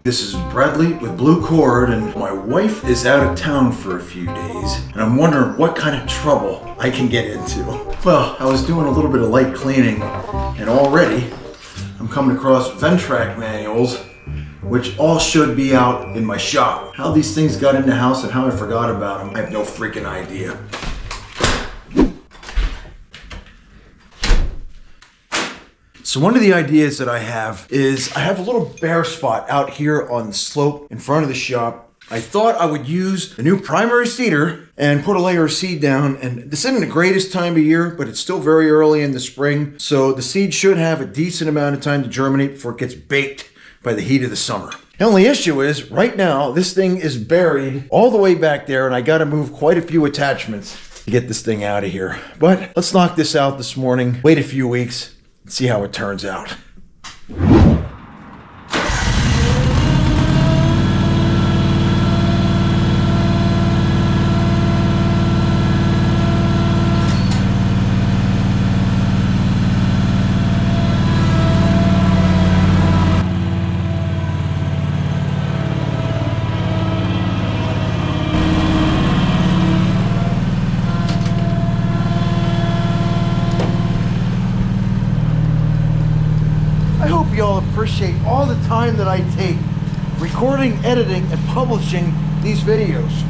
This is Bradley with Blue Cord, and my wife is out of town for a few days, and I'm wondering what kind of trouble I can get into. Well, I was doing a little bit of light cleaning, and already I'm coming across Ventrac manuals, which all should be out in my shop. How these things got in the house and how I forgot about them, I have no freaking idea. So one of the ideas that I have is I have a little bare spot out here on the slope in front of the shop. I thought I would use the new primary seeder and put a layer of seed down. And this isn't the greatest time of year, but it's still very early in the spring. So the seed should have a decent amount of time to germinate before it gets baked by the heat of the summer. The only issue is right now, this thing is buried all the way back there, and I got to move quite a few attachments to get this thing out of here. But let's knock this out this morning, wait a few weeks, see how it turns out. I hope y'all appreciate all the time that I take recording, editing, and publishing these videos.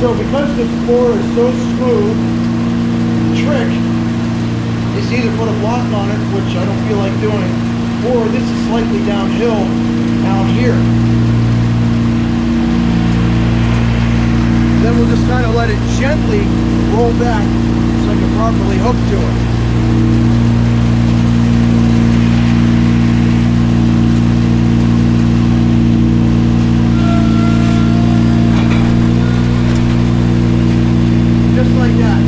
So because this floor is so smooth, the trick is either put a block on it, which I don't feel like doing, or this is slightly downhill out here. Then we'll just kind of let it gently roll back so I can properly hook to it. Just like that.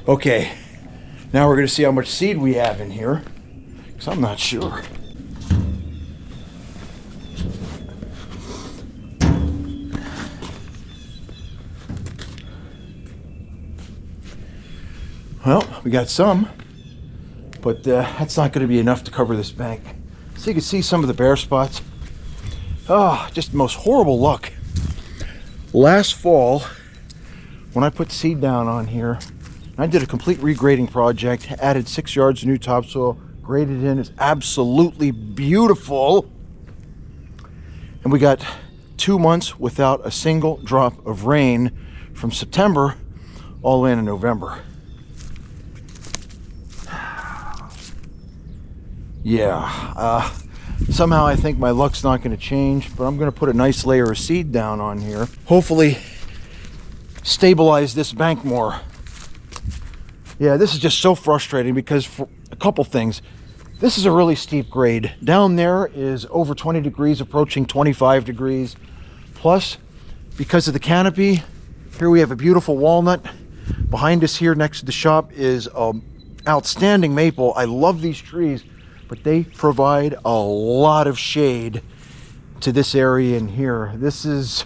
Okay, now we're going to see how much seed we have in here, because I'm not sure. Well, we got some, but that's not going to be enough to cover this bank. So you can see some of the bare spots. Oh, just the most horrible luck. Last fall, when I put seed down on here, I did a complete regrading project, added 6 yards of new topsoil, graded in. It's absolutely beautiful. And we got 2 months without a single drop of rain from September all the way into November. Yeah, somehow I think my luck's not going to change, but I'm going to put a nice layer of seed down on here. Hopefully stabilize this bank more. Yeah, this is just so frustrating because for a couple things. This is a really steep grade. Down there is over 20 degrees, approaching 25 degrees. Plus, because of the canopy, here we have a beautiful walnut. Behind us here next to the shop is outstanding maple. I love these trees, but they provide a lot of shade to this area in here. That's a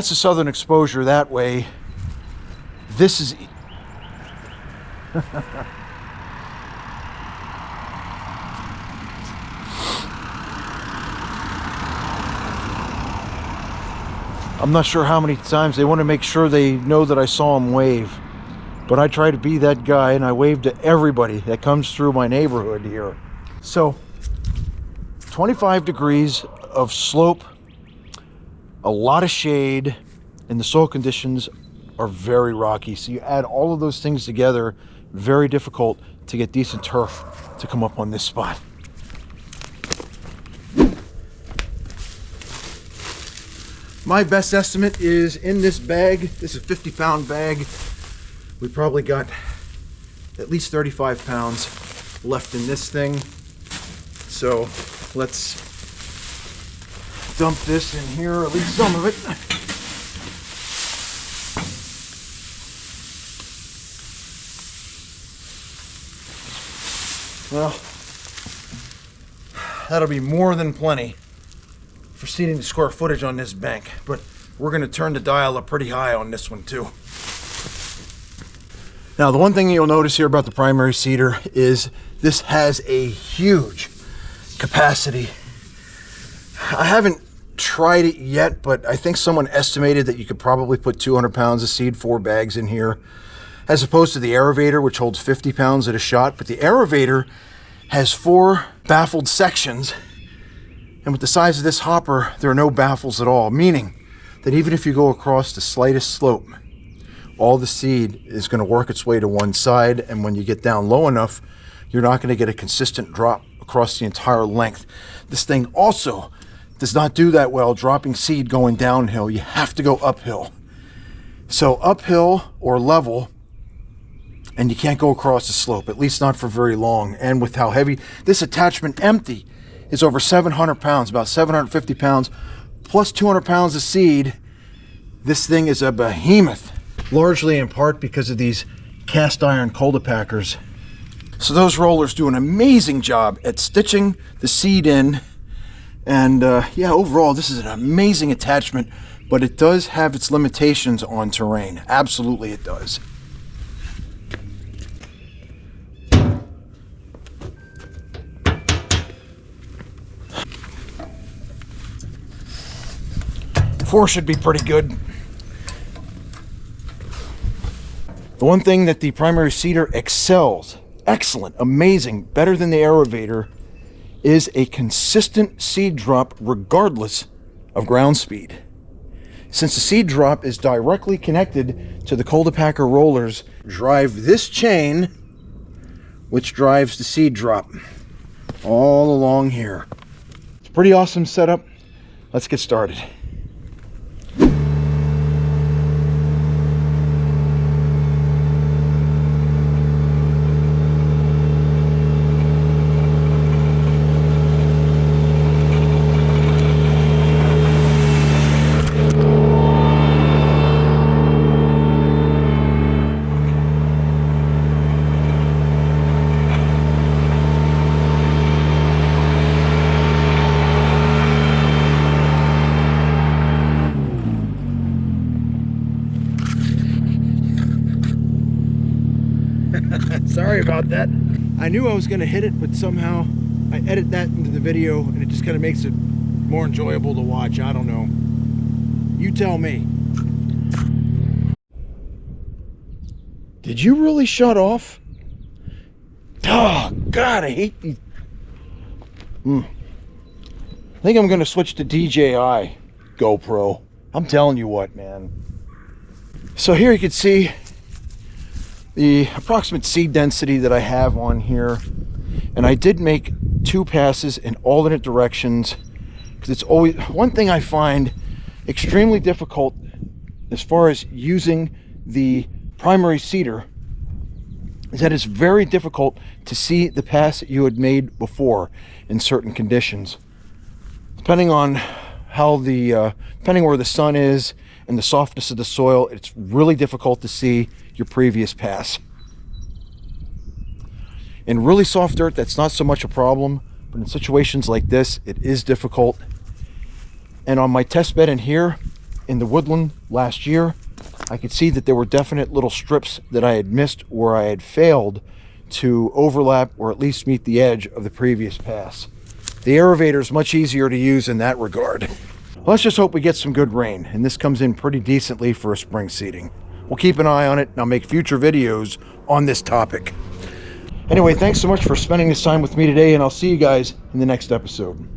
southern exposure that way. This is I'm not sure how many times they want to make sure they know that I saw them wave, but I try to be that guy and I wave to everybody that comes through my neighborhood here. So 25 degrees of slope, a lot of shade, and the soil conditions are very rocky. So you add all of those things together, very difficult to get decent turf to come up on this spot. My best estimate is in this bag. This is a 50-pound bag. We probably got at least 35 pounds left in this thing. So let's dump this in here, at least some of it. Well, that'll be more than plenty for seeding the square footage on this bank, but we're going to turn the dial up pretty high on this one too. Now, the one thing you'll notice here about the primary seeder is this has a huge capacity. I haven't tried it yet, but I think someone estimated that you could probably put 200 pounds of seed, 4 bags in here, as opposed to the Aera-Vator, which holds 50 pounds at a shot. But the Aera-Vator has 4 baffled sections, and with the size of this hopper, there are no baffles at all, meaning that even if you go across the slightest slope, all the seed is going to work its way to one side, and when you get down low enough, you're not going to get a consistent drop across the entire length. This thing also does not do that well dropping seed going downhill. You have to go uphill. So uphill or level, and you can't go across the slope, at least not for very long. And with how heavy this attachment empty is, over 700 pounds, about 750 pounds, plus 200 pounds of seed, this thing is a behemoth, largely in part because of these cast iron cultipackers. So those rollers do an amazing job at stitching the seed in. And yeah, overall, this is an amazing attachment, but it does have its limitations on terrain. Absolutely it does. 4 should be pretty good. The one thing that the primary seeder excels, excellent, amazing, better than the Aera-Vator, is a consistent seed drop regardless of ground speed. Since the seed drop is directly connected to the Cultipacker rollers, drive this chain, which drives the seed drop all along here. It's a pretty awesome setup. Let's get started. Sorry about that. I knew I was going to hit it, but somehow I edit that into the video and it just kind of makes it more enjoyable to watch. I don't know. You tell me. Did you really shut off? Oh, God, I hate these. I think I'm going to switch to DJI GoPro. I'm telling you what, man. So here you can see the approximate seed density that I have on here, and I did make 2 passes in alternate directions because it's always one thing I find extremely difficult as far as using the primary seeder is that it's very difficult to see the pass that you had made before in certain conditions, depending on how the depending where the sun is and the softness of the soil. It's really difficult to see your previous pass. In really soft dirt, that's not so much a problem, but in situations like this, it is difficult. And on my test bed in here, in the woodland last year, I could see that there were definite little strips that I had missed where I had failed to overlap or at least meet the edge of the previous pass. The Aera-Vator is much easier to use in that regard. Let's just hope we get some good rain, and this comes in pretty decently for a spring seeding. We'll keep an eye on it, and I'll make future videos on this topic. Anyway, thanks so much for spending this time with me today, and I'll see you guys in the next episode.